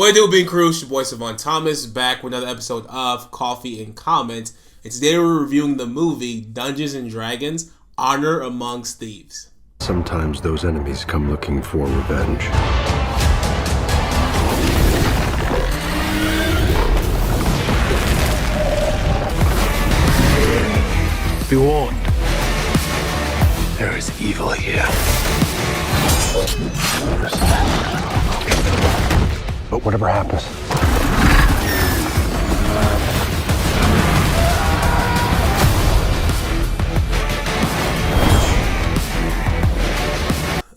What do, being crew? It's your boy Savon Thomas back with another episode of Coffee and Comments. And today we're reviewing the movie Dungeons and Dragons: Honor Amongst Thieves. Sometimes those enemies come looking for revenge. Be warned. There is evil here. But whatever happens,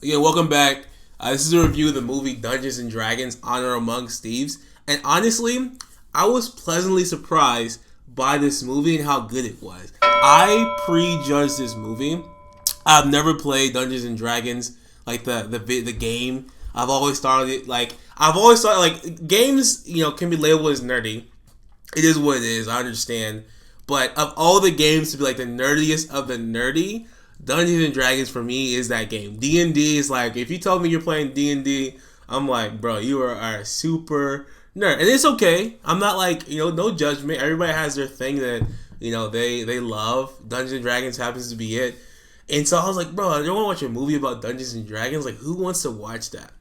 Again, welcome back. This is a review of the movie Dungeons and Dragons: Honor Amongst Thieves. And honestly, I was pleasantly surprised by this movie and how good it was. I prejudged this movie. I've never played Dungeons and Dragons, like the game. I've always thought games, can be labeled as nerdy. It is what it is. I understand. But of all the games to be like the nerdiest of the nerdy, Dungeons and Dragons for me is that game. D&D is like, if you tell me you're playing D&D, I'm like, bro, you are a super nerd. And it's okay. I'm not like, no judgment. Everybody has their thing that, they love. Dungeons and Dragons happens to be it. And so I was like, bro, I don't want to watch a movie about Dungeons and Dragons. Like, who wants to watch that?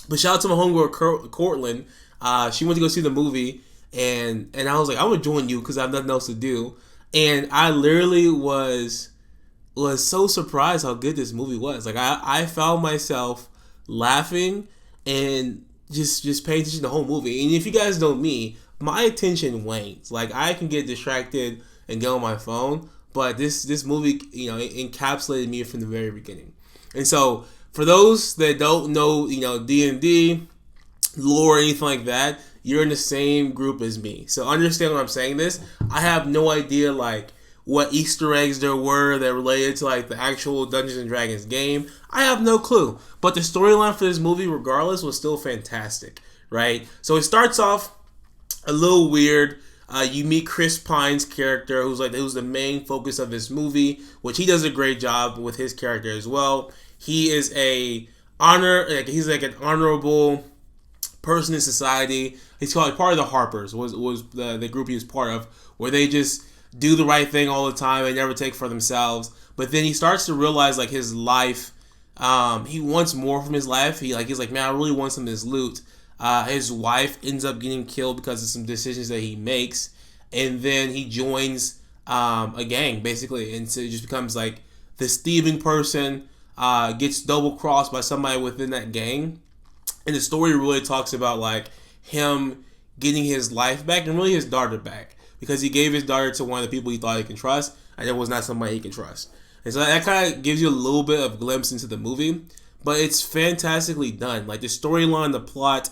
But shout out to my homegirl, Courtland. She went to go see the movie. And I was like, I'm going to join you because I have nothing else to do. And I literally was so surprised how good this movie was. Like, I found myself laughing and just paying attention to the whole movie. And if you guys know me, my attention wanes. Like, I can get distracted and get on my phone. But this movie, it encapsulated me from the very beginning. And so, for those that don't know, D&D, lore, anything like that, you're in the same group as me. So understand when I'm saying this. I have no idea, what Easter eggs there were that related to, the actual Dungeons and Dragons game. I have no clue. But the storyline for this movie, regardless, was still fantastic, right? So it starts off a little weird. You meet Chris Pine's character, who's the main focus of this movie, which he does a great job with his character as well. He is he's an honorable person in society. He's called part of the Harpers, was the group he was part of, where they just do the right thing all the time and never take for themselves. But then he starts to realize his life, he wants more from his life. He's like, man, I really want some of this loot. His wife ends up getting killed because of some decisions that he makes, and then he joins a gang basically, and so it just becomes this thieving person. Gets double crossed by somebody within that gang, and the story really talks about him getting his life back and really his daughter back, because he gave his daughter to one of the people he thought he could trust, and it was not somebody he could trust. And so that kind of gives you a little bit of glimpse into the movie, but it's fantastically done. The storyline, the plot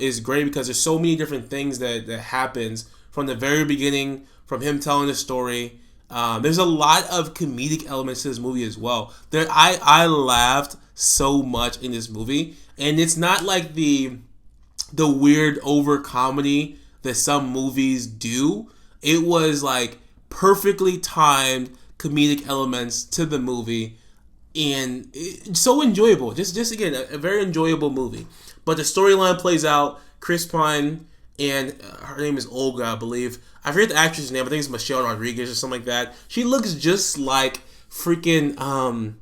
is great because there's so many different things that happens from the very beginning, from him telling the story. There's a lot of comedic elements to this movie as well. I laughed so much in this movie, and it's not like the weird over comedy that some movies do. It was perfectly timed comedic elements to the movie, and it's so enjoyable. Just again, a very enjoyable movie. But the storyline plays out. Chris Pine and her name is Olga, I believe. I forget the actress' name. I think it's Michelle Rodriguez or something like that. She looks just like freaking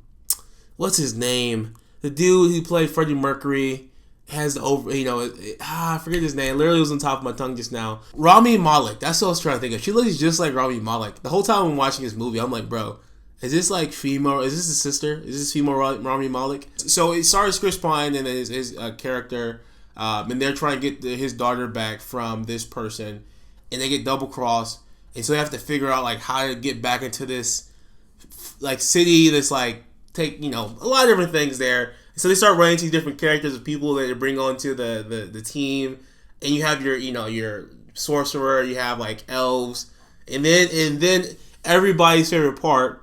what's his name? The dude who played Freddie Mercury has I forget his name. Literally was on top of my tongue just now. Rami Malek. That's what I was trying to think of. She looks just like Rami Malek. The whole time I'm watching this movie, I'm like, bro, is this female? Is this his sister? Is this female Rami Malek? So it stars Chris Pine and his character, and they're trying to get his daughter back from this person, and they get double crossed, and so they have to figure out how to get back into this city that's take a lot of different things there. And so they start running to different characters of people that they bring onto the team, and you have your sorcerer, you have elves, and then everybody's favorite part,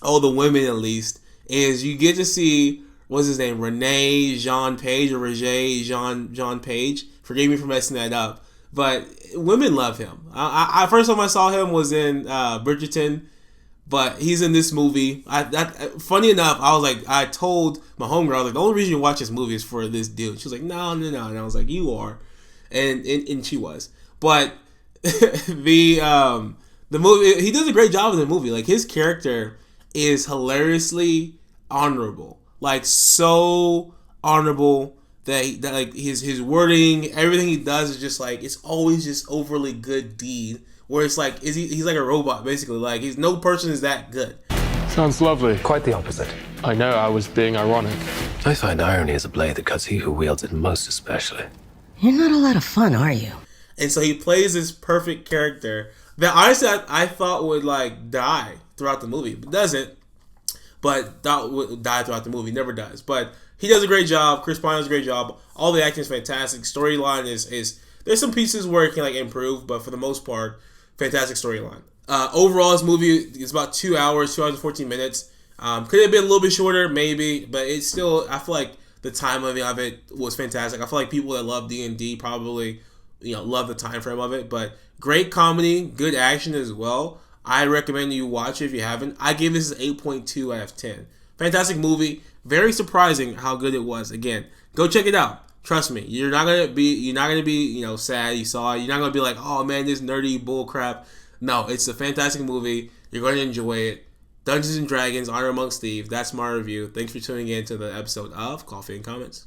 all the women at least, is you get to see, what's his name, Regé-Jean Page, or Regé-Jean Page. Forgive me for messing that up. But women love him. I first time I saw him was in Bridgerton, but he's in this movie. Funny enough, I told my homegirl, the only reason you watch this movie is for this dude. She was like, no. And I was like, you are. and she was. But the movie, he does a great job in the movie. Like, his character is hilariously honorable, like so honorable that like his wording, everything he does is just like, it's always just overly good deed. Where it's like, he's like a robot basically. Like, no person is that good. Sounds lovely. Quite the opposite. I know I was being ironic. I find irony is a blade that cuts he who wields it most especially. You're not a lot of fun, are you? And so he plays this perfect character that honestly I thought would like die throughout the movie, but doesn't. But that would die throughout the movie, never does. But he does a great job. Chris Pine does a great job. All the acting is fantastic. Storyline is there's some pieces where it can like improve, but for the most part, fantastic storyline. Overall, this movie is about 2 hours, 2 hours and 14 minutes. Could have been a little bit shorter, maybe, but it's still, I feel like the time of it was fantastic. I feel like people that love D&D probably, love the time frame of it. But great comedy, good action as well. I recommend you watch it if you haven't. I gave this an 8.2 out of 10. Fantastic movie. Very surprising how good it was. Again, go check it out. Trust me, you're not gonna be sad you saw it. You're not gonna be like, oh man, this nerdy bull crap. No, it's a fantastic movie. You're going to enjoy it. Dungeons and Dragons: Honor Amongst Thieves. That's my review. Thanks for tuning in to the episode of Coffee and Comments.